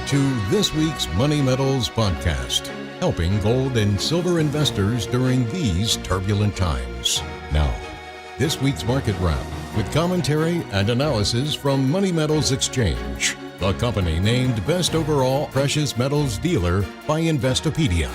to this week's Money Metals podcast, helping gold and silver investors during these turbulent times. Now, this week's market wrap with commentary and analysis from Money Metals Exchange, the company named Best Overall Precious Metals Dealer by Investopedia.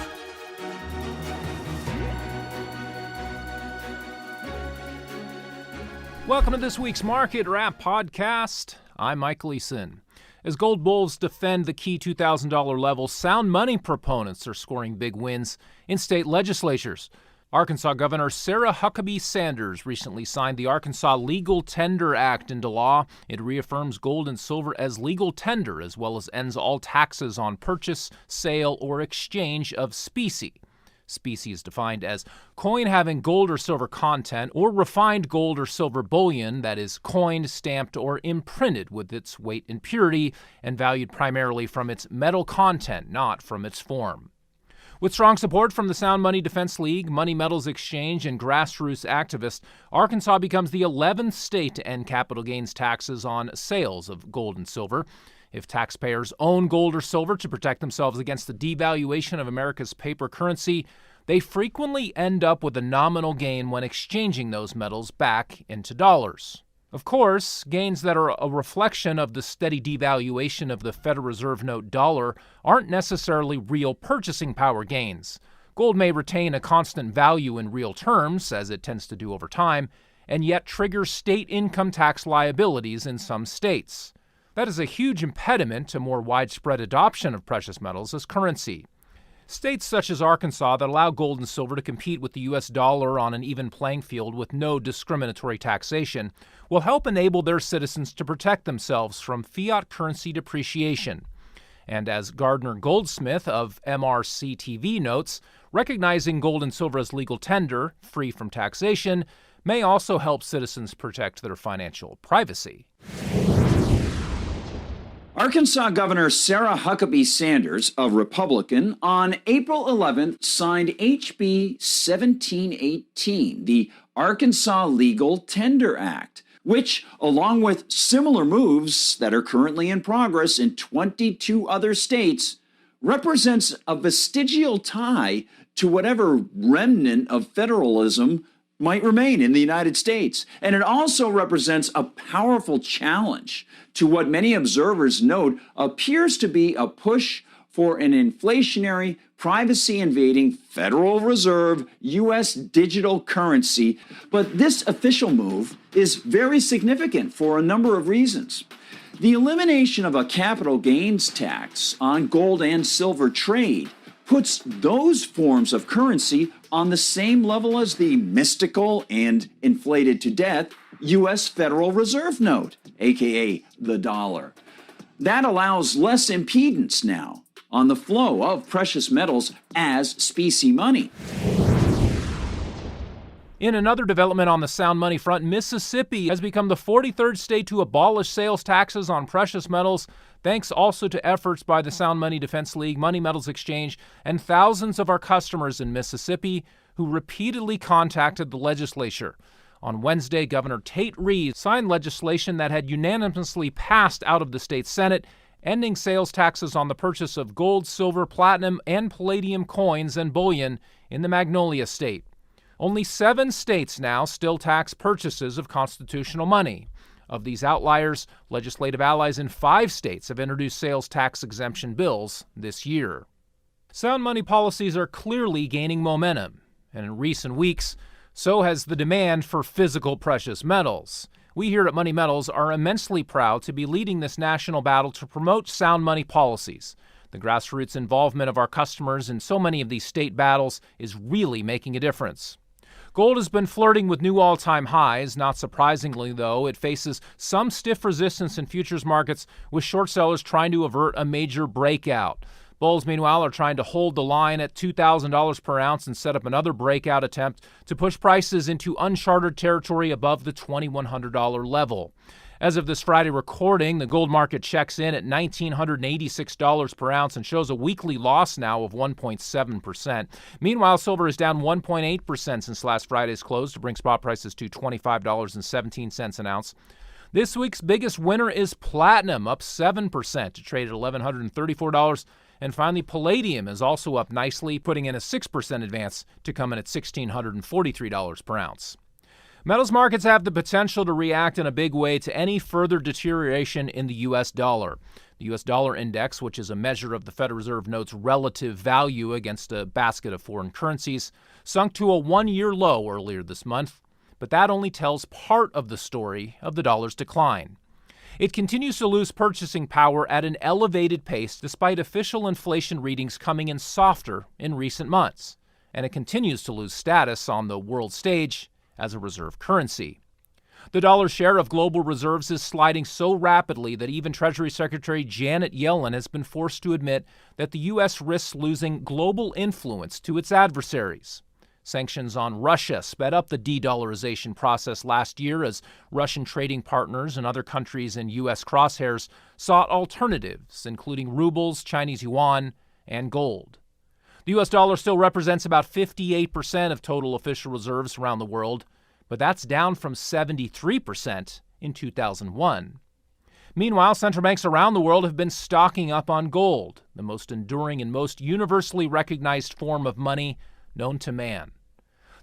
Welcome to this week's Market Wrap podcast. I'm Mike Leeson. As gold bulls defend the key $2,000 level, sound money proponents are scoring big wins in state legislatures. Arkansas Governor Sarah Huckabee Sanders recently signed the Arkansas Legal Tender Act into law. It reaffirms gold and silver as legal tender, as well as ends all taxes on purchase, sale, or exchange of specie. Specie is defined as coin having gold or silver content, or refined gold or silver bullion that is coined, stamped, or imprinted with its weight and purity, and valued primarily from its metal content, not from its form. With strong support from the Sound Money Defense League, Money Metals Exchange, and grassroots activists, Arkansas becomes the 11th state to end capital gains taxes on sales of gold and silver. If taxpayers own gold or silver to protect themselves against the devaluation of America's paper currency, they frequently end up with a nominal gain when exchanging those metals back into dollars. Of course, gains that are a reflection of the steady devaluation of the Federal Reserve note dollar aren't necessarily real purchasing power gains. Gold may retain a constant value in real terms, as it tends to do over time, and yet trigger state income tax liabilities in some states. That is a huge impediment to more widespread adoption of precious metals as currency. States such as Arkansas that allow gold and silver to compete with the U.S. dollar on an even playing field with no discriminatory taxation will help enable their citizens to protect themselves from fiat currency depreciation. And as Gardner Goldsmith of MRC-TV notes, recognizing gold and silver as legal tender, free from taxation, may also help citizens protect their financial privacy. Arkansas Governor Sarah Huckabee Sanders, a Republican, on April 11th signed HB 1718, the Arkansas Legal Tender Act, which, along with similar moves that are currently in progress in 22 other states, represents a vestigial tie to whatever remnant of federalism might remain in the United States. And it also represents a powerful challenge to what many observers note appears to be a push for an inflationary, privacy-invading Federal Reserve U.S. digital currency. But this official move is very significant for a number of reasons. The elimination of a capital gains tax on gold and silver trade puts those forms of currency on the same level as the mystical and inflated to death U.S. Federal Reserve note, aka the dollar. That allows less impedance now on the flow of precious metals as specie money. In another development on the sound money front, Mississippi has become the 43rd state to abolish sales taxes on precious metals, thanks also to efforts by the Sound Money Defense League, Money Metals Exchange, and thousands of our customers in Mississippi who repeatedly contacted the legislature. On Wednesday, Governor Tate Reeves signed legislation that had unanimously passed out of the state Senate, ending sales taxes on the purchase of gold, silver, platinum, and palladium coins and bullion in the Magnolia State. Only 7 states now still tax purchases of constitutional money. Of these outliers, legislative allies in 5 states have introduced sales tax exemption bills this year. Sound money policies are clearly gaining momentum, and in recent weeks, so has the demand for physical precious metals. We here at Money Metals are immensely proud to be leading this national battle to promote sound money policies. The grassroots involvement of our customers in so many of these state battles is really making a difference. Gold has been flirting with new all-time highs. Not surprisingly, though, it faces some stiff resistance in futures markets, with short sellers trying to avert a major breakout. Bulls, meanwhile, are trying to hold the line at $2,000 per ounce and set up another breakout attempt to push prices into uncharted territory above the $2,100 level. As of this Friday recording, the gold market checks in at $1,986 per ounce and shows a weekly loss now of 1.7%. Meanwhile, silver is down 1.8% since last Friday's close to bring spot prices to $25.17 an ounce. This week's biggest winner is platinum, up 7% to trade at $1,134. And finally, palladium is also up nicely, putting in a 6% advance to come in at $1,643 per ounce. Metals markets have the potential to react in a big way to any further deterioration in the U.S. dollar. The U.S. dollar index, which is a measure of the Federal Reserve note's relative value against a basket of foreign currencies, sunk to a one-year low earlier this month, but that only tells part of the story of the dollar's decline. It continues to lose purchasing power at an elevated pace despite official inflation readings coming in softer in recent months, and it continues to lose status on the world stage as a reserve currency. The dollar's share of global reserves is sliding so rapidly that even Treasury Secretary Janet Yellen has been forced to admit that the U.S. risks losing global influence to its adversaries. Sanctions on Russia sped up the de-dollarization process last year as Russian trading partners and other countries in U.S. crosshairs sought alternatives, including rubles, Chinese yuan, and gold. The U.S. dollar still represents about 58% of total official reserves around the world, but that's down from 73% in 2001. Meanwhile, central banks around the world have been stocking up on gold, the most enduring and most universally recognized form of money known to man.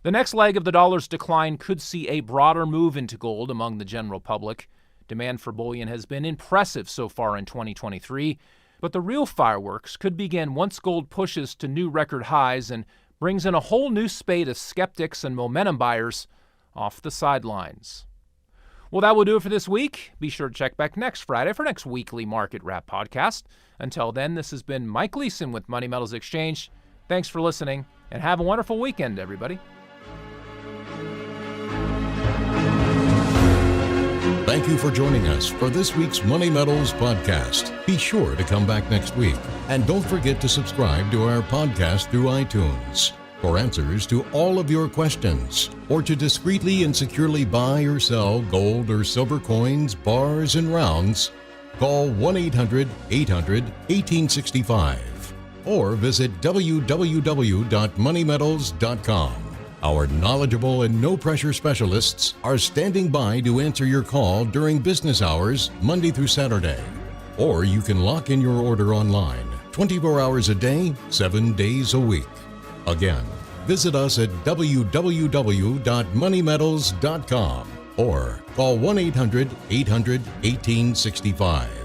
The next leg of the dollar's decline could see a broader move into gold among the general public. Demand for bullion has been impressive so far in 2023, but the real fireworks could begin once gold pushes to new record highs and brings in a whole new spate of skeptics and momentum buyers off the sidelines. Well, that will do it for this week. Be sure to check back next Friday for next weekly Market Wrap podcast. Until then, this has been Mike Leeson with Money Metals Exchange. Thanks for listening, and have a wonderful weekend, everybody. Thank you for joining us for this week's Money Metals podcast. Be sure to come back next week. And don't forget to subscribe to our podcast through iTunes. For answers to all of your questions, or to discreetly and securely buy or sell gold or silver coins, bars, and rounds, call 1-800-800-1865 or visit www.moneymetals.com. Our knowledgeable and no-pressure specialists are standing by to answer your call during business hours, Monday through Saturday. Or you can lock in your order online, 24 hours a day, 7 days a week. Again, visit us at www.moneymetals.com or call 1-800-800-1865.